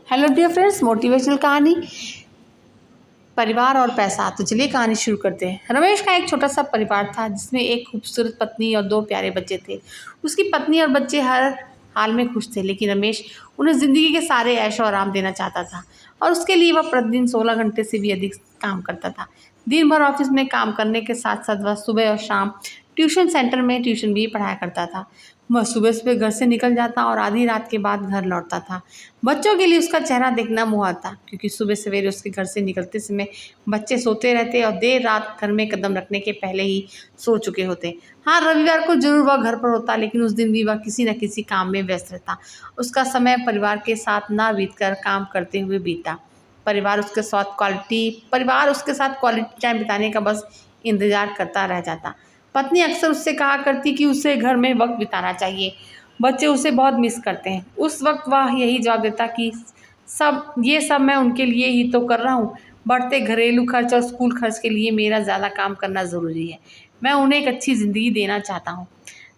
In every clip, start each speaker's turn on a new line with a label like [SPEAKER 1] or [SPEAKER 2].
[SPEAKER 1] Hello dear friends, motivational कहानी परिवार और पैसा। तो चलिए कहानी शुरू करते हैं। रमेश का एक छोटा सा परिवार था जिसमें एक खूबसूरत पत्नी और दो प्यारे बच्चे थे। उसकी पत्नी और बच्चे हर हाल में खुश थे, लेकिन रमेश उन्हें ज़िंदगी के सारे ऐशो आराम देना चाहता था और उसके लिए वह प्रतिदिन 16 घंटे से भी अधिक काम करता था। दिन भर ऑफिस में काम करने के साथ साथ वह सुबह और शाम ट्यूशन सेंटर में ट्यूशन भी पढ़ाया करता था। वह सुबह सुबह घर से निकल जाता और आधी रात के बाद घर लौटता था। बच्चों के लिए उसका चेहरा देखना मुहाल था, क्योंकि सुबह सवेरे उसके घर से निकलते समय बच्चे सोते रहते और देर रात घर में कदम रखने के पहले ही सो चुके होते। हाँ, रविवार को जरूर वह घर पर होता, लेकिन उस दिन भी वह किसी न किसी काम में व्यस्त रहता। उसका समय परिवार के साथ ना बीतकर काम करते हुए बीता। परिवार उसके साथ क्वालिटी टाइम बिताने का बस इंतजार करता रह जाता। पत्नी अक्सर उससे कहा करती कि उसे घर में वक्त बिताना चाहिए, बच्चे उसे बहुत मिस करते हैं। उस वक्त वह यही जवाब देता कि सब मैं उनके लिए ही तो कर रहा हूँ। बढ़ते घरेलू खर्च और स्कूल खर्च के लिए मेरा ज़्यादा काम करना ज़रूरी है। मैं उन्हें एक अच्छी ज़िंदगी देना चाहता हूँ।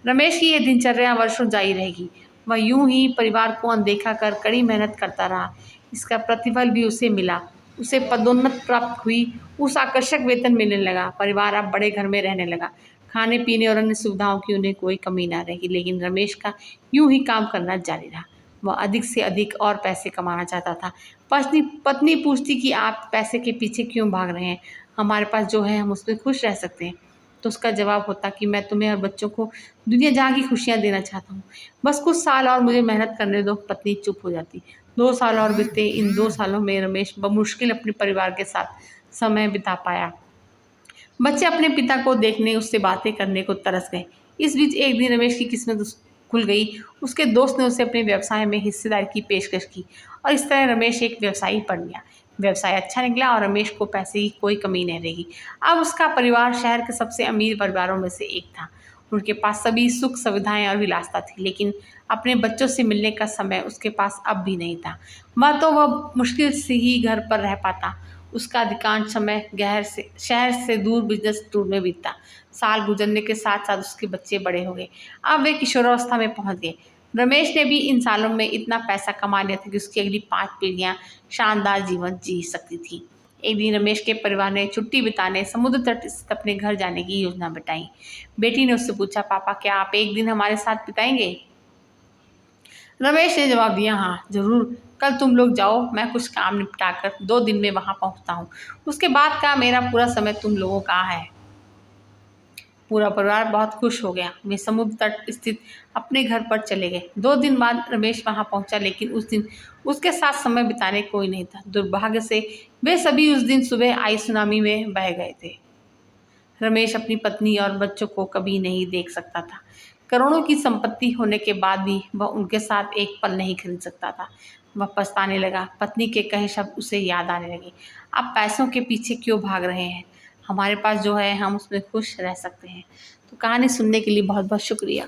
[SPEAKER 1] रमेश की यह दिनचर्या वर्षों जारी रहेगी। वह यूं ही परिवार को अनदेखा कर कड़ी मेहनत करता रहा। इसका प्रतिफल भी उसे मिला। उसे पदोन्नति प्राप्त हुई, उस आकर्षक वेतन मिलने लगा। परिवार अब बड़े घर में रहने लगा। खाने पीने और अन्य सुविधाओं की उन्हें कोई कमी ना रही, लेकिन रमेश का यूं ही काम करना जारी रहा। वह अधिक से अधिक और पैसे कमाना चाहता था। पत्नी पूछती कि आप पैसे के पीछे क्यों भाग रहे हैं, हमारे पास जो है हम उसमें खुश रह सकते हैं। तो उसका जवाब होता कि मैं तुम्हें और बच्चों को दुनिया जहाँ की खुशियाँ देना चाहता हूँ, बस कुछ साल और मुझे मेहनत करने दो। पत्नी चुप हो जाती। 2 साल और बीते। इन 2 सालों में रमेश बमुश्किल अपने परिवार के साथ समय बिता पाया। बच्चे अपने पिता को देखने, उससे बातें करने को तरस गए। इस बीच एक दिन रमेश की किस्मत खुल गई। उसके दोस्त ने उसे अपने व्यवसाय में हिस्सेदारी की पेशकश की और इस तरह रमेश एक व्यवसायी बन गया। व्यवसाय अच्छा निकला और रमेश को पैसे की कोई कमी नहीं रही। अब उसका परिवार शहर के सबसे अमीर परिवारों में से एक था। उनके पास सभी सुख सुविधाएं और विलासिता थी, लेकिन अपने बच्चों से मिलने का समय उसके पास अब भी नहीं था। वह मुश्किल से ही घर पर रह पाता। उसका अधिकांश समय शहर से दूर बिजनेस टूर में बीतता। साल गुजरने के साथ साथ उसके बच्चे बड़े हो गए। अब वे किशोरावस्था में पहुंच गए। रमेश ने भी इन सालों में इतना पैसा कमा लिया था कि उसकी अगली 5 पीढ़ियां शानदार जीवन जी सकती थी। एक दिन रमेश के परिवार ने छुट्टी बिताने समुद्र तट स्थित अपने घर जाने की योजना बनाई। बेटी ने उससे पूछा, पापा क्या आप एक दिन हमारे साथ बिताएंगे? रमेश ने जवाब दिया, हाँ जरूर, कल तुम लोग जाओ, मैं कुछ काम निपटाकर 2 दिन में वहां पहुंचता हूँ। उसके बाद का मेरा पूरा समय तुम लोगों का है। पूरा परिवार बहुत खुश हो गया। वे समुद्र तट स्थित अपने घर पर चले गए। 2 दिन बाद रमेश वहां पहुंचा, लेकिन उस दिन उसके साथ समय बिताने कोई नहीं था। दुर्भाग्य से वे सभी उस दिन सुबह आई सुनामी में बह गए थे। रमेश अपनी पत्नी और बच्चों को कभी नहीं देख सकता था। करोड़ों की संपत्ति होने के बाद भी वह उनके साथ एक पल नहीं खरीद सकता था। वह पछताने लगा। पत्नी के कहे शब्द उसे याद आने लगे। आप पैसों के पीछे क्यों भाग रहे हैं? हमारे पास जो है हम उसमें खुश रह सकते हैं। तो कहानी सुनने के लिए बहुत बहुत शुक्रिया।